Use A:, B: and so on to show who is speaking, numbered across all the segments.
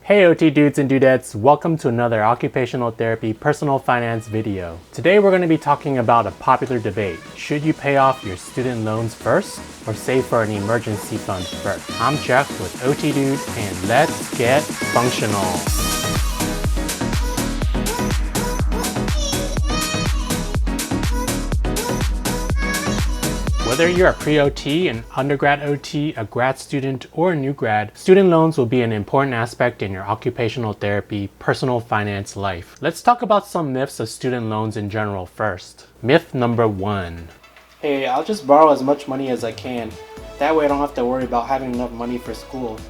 A: Hey OT dudes and dudettes, welcome to another occupational therapy personal finance video. Today we're going to be talking about a popular debate. Should you pay off your student loans first or save for an emergency fund first? I'm Jeff with OTDUDE and let's get functional. Whether you're a pre-OT, an undergrad OT, a grad student, or a new grad, student loans will be an important aspect in your occupational therapy, personal finance life. Let's talk about some myths of student loans in general first. Myth number 1. Hey, I'll just borrow as much money as I can. That way I don't have to worry about having enough money for school.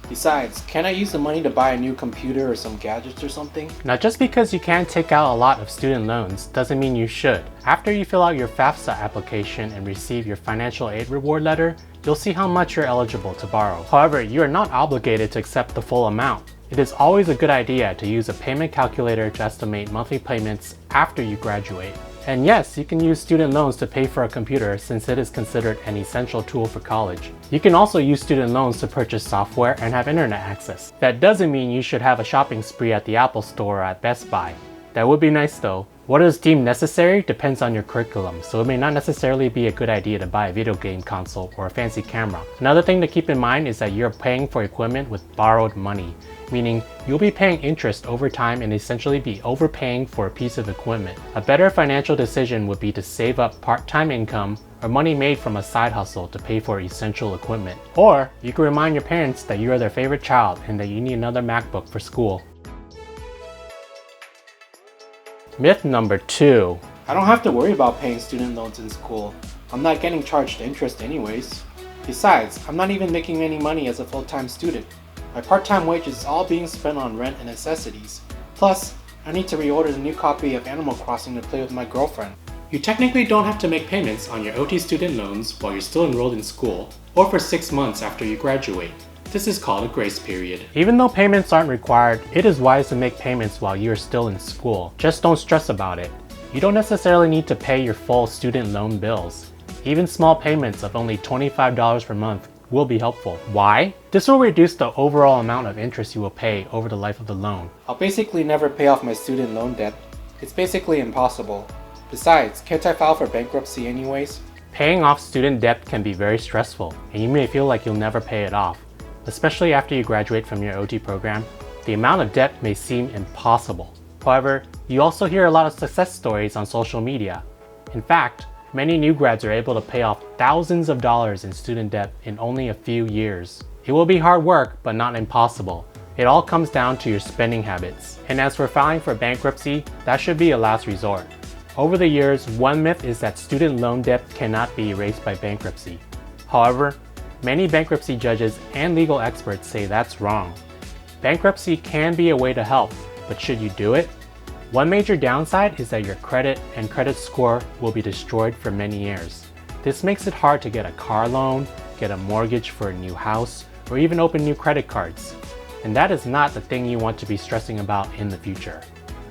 A: Besides, can't I use the money to buy a new computer or some gadgets or something? Now, just because you can take out a lot of student loans doesn't mean you should. After you fill out your FAFSA application and receive your financial aid reward letter, you'll see how much you're eligible to borrow. However, you are not obligated to accept the full amount. It is always a good idea to use a payment calculator to estimate monthly payments after you graduate. And yes, you can use student loans to pay for a computer since it is considered an essential tool for college. You can also use student loans to purchase software and have internet access. That doesn't mean you should have a shopping spree at the Apple Store or at Best Buy. That would be nice though. What is deemed necessary depends on your curriculum, so it may not necessarily be a good idea to buy a video game console or a fancy camera. Another thing to keep in mind is that you're paying for equipment with borrowed money, meaning you'll be paying interest over time and essentially be overpaying for a piece of equipment. A better financial decision would be to save up part-time income or money made from a side hustle to pay for essential equipment. Or you can remind your parents that you are their favorite child and that you need another MacBook for school. Myth number 2. I don't have to worry about paying student loans in school. I'm not getting charged interest anyways. Besides, I'm not even making any money as a full-time student. My part-time wage is all being spent on rent and necessities. Plus, I need to reorder the new copy of Animal Crossing to play with my girlfriend. You technically don't have to make payments on your OT student loans while you're still enrolled in school, or for 6 months after you graduate. This is called a grace period. Even though payments aren't required, it is wise to make payments while you're still in school. Just don't stress about it. You don't necessarily need to pay your full student loan bills. Even small payments of only $25 per month will be helpful. Why? This will reduce the overall amount of interest you will pay over the life of the loan. I'll basically never pay off my student loan debt. It's basically impossible. Besides, can't I file for bankruptcy anyways? Paying off student debt can be very stressful, and you may feel like you'll never pay it off. Especially after you graduate from your OT program, the amount of debt may seem impossible. However, you also hear a lot of success stories on social media. In fact, many new grads are able to pay off thousands of dollars in student debt in only a few years. It will be hard work, but not impossible. It all comes down to your spending habits. And as for filing for bankruptcy, that should be a last resort. Over the years, one myth is that student loan debt cannot be erased by bankruptcy. However, many bankruptcy judges and legal experts say that's wrong. Bankruptcy can be a way to help, but should you do it? One major downside is that your credit and credit score will be destroyed for many years. This makes it hard to get a car loan, get a mortgage for a new house, or even open new credit cards. And that is not the thing you want to be stressing about in the future.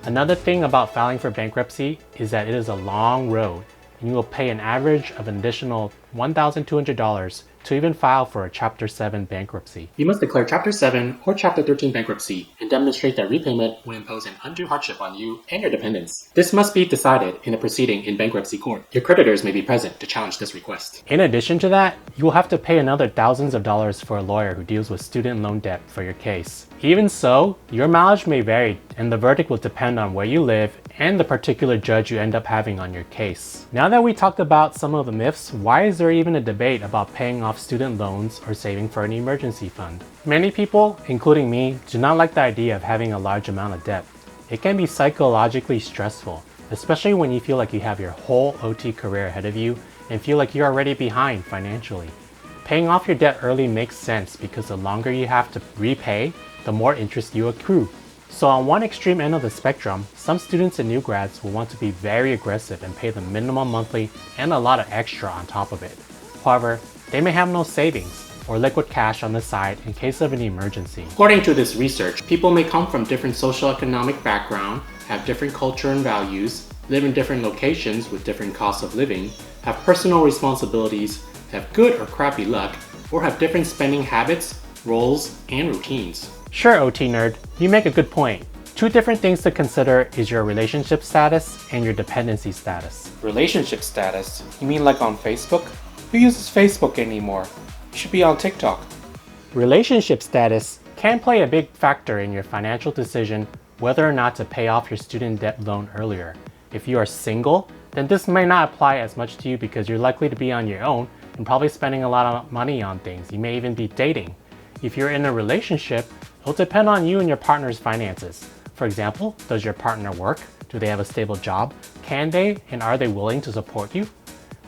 A: Another thing about filing for bankruptcy is that it is a long road, and you will pay an average of an additional $1,200 to even file for a Chapter 7 bankruptcy. You must declare Chapter 7 or Chapter 13 bankruptcy and demonstrate that repayment will impose an undue hardship on you and your dependents. This must be decided in a proceeding in bankruptcy court. Your creditors may be present to challenge this request. In addition to that, you will have to pay another thousands of dollars for a lawyer who deals with student loan debt for your case. Even so, your mileage may vary and the verdict will depend on where you live and the particular judge you end up having on your case. Now that we talked about some of the myths, why is there even a debate about paying off student loans or saving for an emergency fund? Many people, including me, do not like the idea of having a large amount of debt. It can be psychologically stressful, especially when you feel like you have your whole OT career ahead of you and feel like you're already behind financially. Paying off your debt early makes sense because the longer you have to repay, the more interest you accrue. So on one extreme end of the spectrum, some students and new grads will want to be very aggressive and pay the minimum monthly and a lot of extra on top of it. However, they may have no savings or liquid cash on the side in case of an emergency. According to this research, people may come from different socioeconomic background, have different culture and values, live in different locations with different costs of living, have personal responsibilities, have good or crappy luck, or have different spending habits, roles, and routines. Sure, OT nerd, you make a good point. Two different things to consider is your relationship status and your dependency status. Relationship status? You mean like on Facebook? Who uses Facebook anymore? You should be on TikTok. Relationship status can play a big factor in your financial decision whether or not to pay off your student debt loan earlier. If you are single, then this may not apply as much to you because you're likely to be on your own and probably spending a lot of money on things. You may even be dating. If you're in a relationship, it'll depend on you and your partner's finances. For example, does your partner work? Do they have a stable job? Can they and are they willing to support you?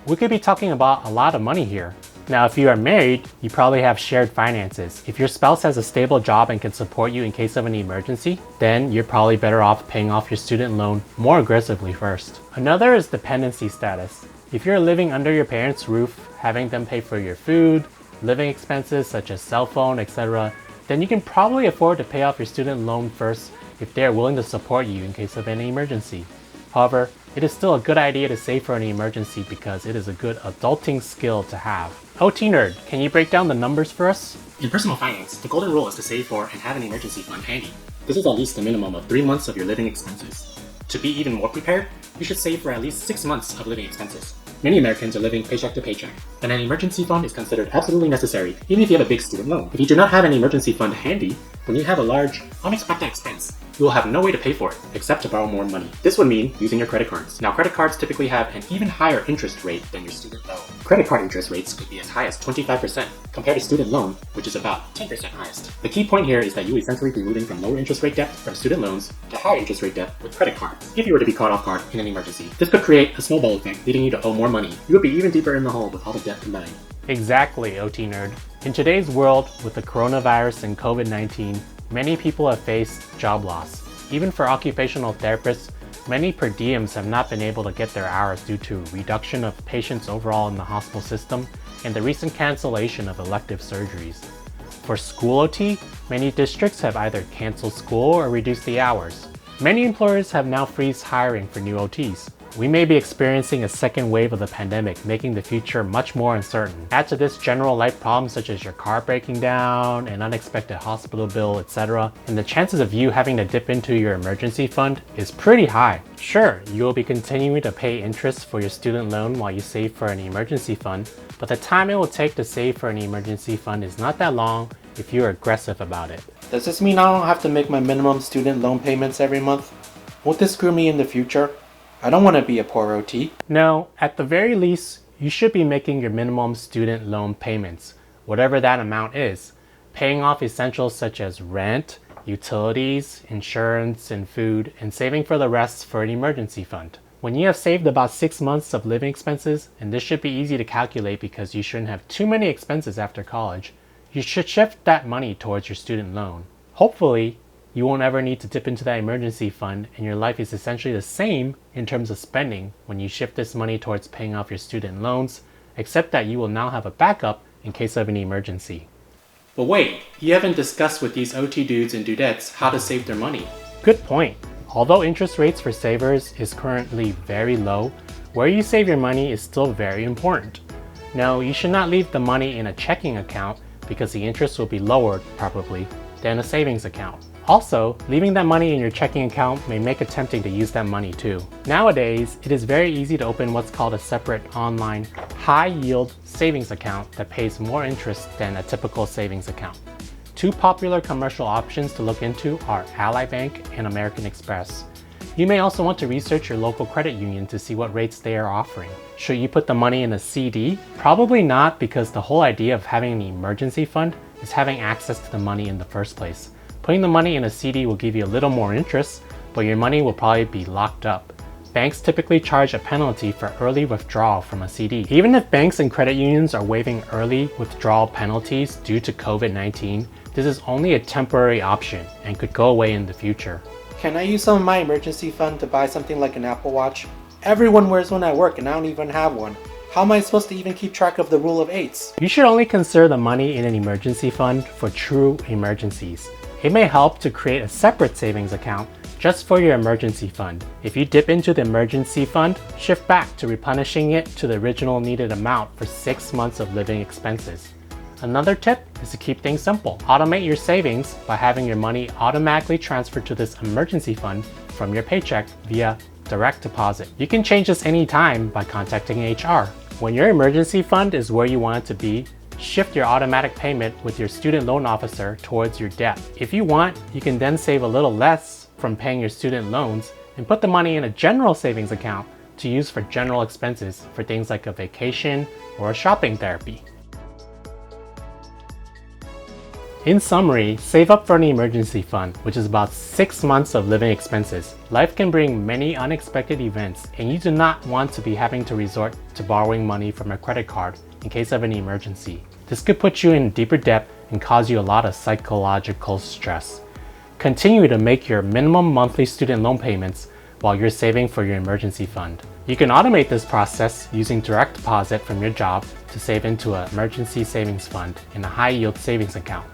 A: We could be talking about a lot of money here. Now, if you are married, you probably have shared finances. If your spouse has a stable job and can support you in case of an emergency, then you're probably better off paying off your student loan more aggressively first. Another is dependency status. If you're living under your parents' roof, having them pay for your food, living expenses such as cell phone, etc., then you can probably afford to pay off your student loan first if they are willing to support you in case of any emergency. However, it is still a good idea to save for an emergency because it is a good adulting skill to have. OT nerd, can you break down the numbers for us?
B: In personal finance, the golden rule is to save for and have an emergency fund handy. This is at least a minimum of 3 months of your living expenses. To be even more prepared, you should save for at least 6 months of living expenses. Many Americans are living paycheck to paycheck, and an emergency fund is considered absolutely necessary even if you have a big student loan. If you do not have an emergency fund handy, when you have a large, unexpected expense, you will have no way to pay for it except to borrow more money. This would mean using your credit cards. Now, credit cards typically have an even higher interest rate than your student loan. Credit card interest rates could be as high as 25% compared to student loan, which is about 10% highest. The key point here is that you essentially be moving from lower interest rate debt from student loans to higher interest rate debt with credit cards. If you were to be caught off guard in an emergency, this could create a snowball effect leading you to owe more money. You would be even deeper in the hole with all the debt combined.
A: Exactly, OT nerd. In today's world, with the coronavirus and COVID-19, many people have faced job loss. Even for occupational therapists, many per diems have not been able to get their hours due to reduction of patients overall in the hospital system and the recent cancellation of elective surgeries. For school OT, many districts have either canceled school or reduced the hours. Many employers have now freezed hiring for new OTs. We may be experiencing a second wave of the pandemic, making the future much more uncertain. Add to this general life problems such as your car breaking down, an unexpected hospital bill, etc., and the chances of you having to dip into your emergency fund is pretty high. Sure, you will be continuing to pay interest for your student loan while you save for an emergency fund, but the time it will take to save for an emergency fund is not that long if you're aggressive about it. Does this mean I don't have to make my minimum student loan payments every month? Won't this screw me in the future? I don't want to be a poor OT. No, at the very least, you should be making your minimum student loan payments, whatever that amount is, paying off essentials such as rent, utilities, insurance, and food, and saving for the rest for an emergency fund. When you have saved about 6 months of living expenses, and this should be easy to calculate because you shouldn't have too many expenses after college, you should shift that money towards your student loan. Hopefully, you won't ever need to dip into that emergency fund and your life is essentially the same in terms of spending when you shift this money towards paying off your student loans, except that you will now have a backup in case of an emergency. But wait, you haven't discussed with these OT dudes and dudettes how to save their money. Good point. Although interest rates for savers is currently very low, where you save your money is still very important. No, you should not leave the money in a checking account because the interest will be lower, probably, than a savings account. Also, leaving that money in your checking account may make it tempting to use that money too. Nowadays, it is very easy to open what's called a separate online high-yield savings account that pays more interest than a typical savings account. Two popular commercial options to look into are Ally Bank and American Express. You may also want to research your local credit union to see what rates they are offering. Should you put the money in a CD? Probably not, because the whole idea of having an emergency fund is having access to the money in the first place. Putting the money in a CD will give you a little more interest, but your money will probably be locked up. Banks typically charge a penalty for early withdrawal from a CD. Even if banks and credit unions are waiving early withdrawal penalties due to COVID-19, this is only a temporary option and could go away in the future. Can I use some of my emergency fund to buy something like an Apple Watch? Everyone wears one at work and I don't even have one. How am I supposed to even keep track of the rule of eights? You should only consider the money in an emergency fund for true emergencies. It may help to create a separate savings account just for your emergency fund. If you dip into the emergency fund, shift back to replenishing it to the original needed amount for 6 months of living expenses. Another tip is to keep things simple. Automate your savings by having your money automatically transferred to this emergency fund from your paycheck via direct deposit. You can change this anytime by contacting HR. When your emergency fund is where you want it to be, shift your automatic payment with your student loan officer towards your debt. If you want, you can then save a little less from paying your student loans and put the money in a general savings account to use for general expenses for things like a vacation or a shopping therapy. In summary, save up for an emergency fund, which is about 6 months of living expenses. Life can bring many unexpected events, and you do not want to be having to resort to borrowing money from a credit card in case of an emergency. This could put you in deeper debt and cause you a lot of psychological stress. Continue to make your minimum monthly student loan payments while you're saving for your emergency fund. You can automate this process using direct deposit from your job to save into an emergency savings fund in a high-yield savings account.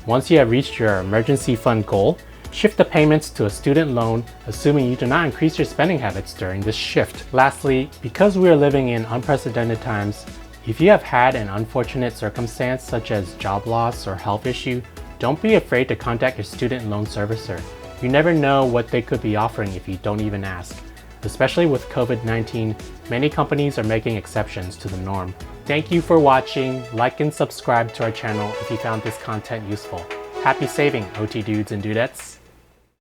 A: Once you have reached your emergency fund goal, shift the payments to a student loan, assuming you do not increase your spending habits during this shift. Lastly, because we are living in unprecedented times, if you have had an unfortunate circumstance such as job loss or health issue, don't be afraid to contact your student loan servicer. You never know what they could be offering if you don't even ask. Especially with COVID-19, many companies are making exceptions to the norm. Thank you for watching. Like and subscribe to our channel if you found this content useful. Happy saving, OT dudes and dudettes.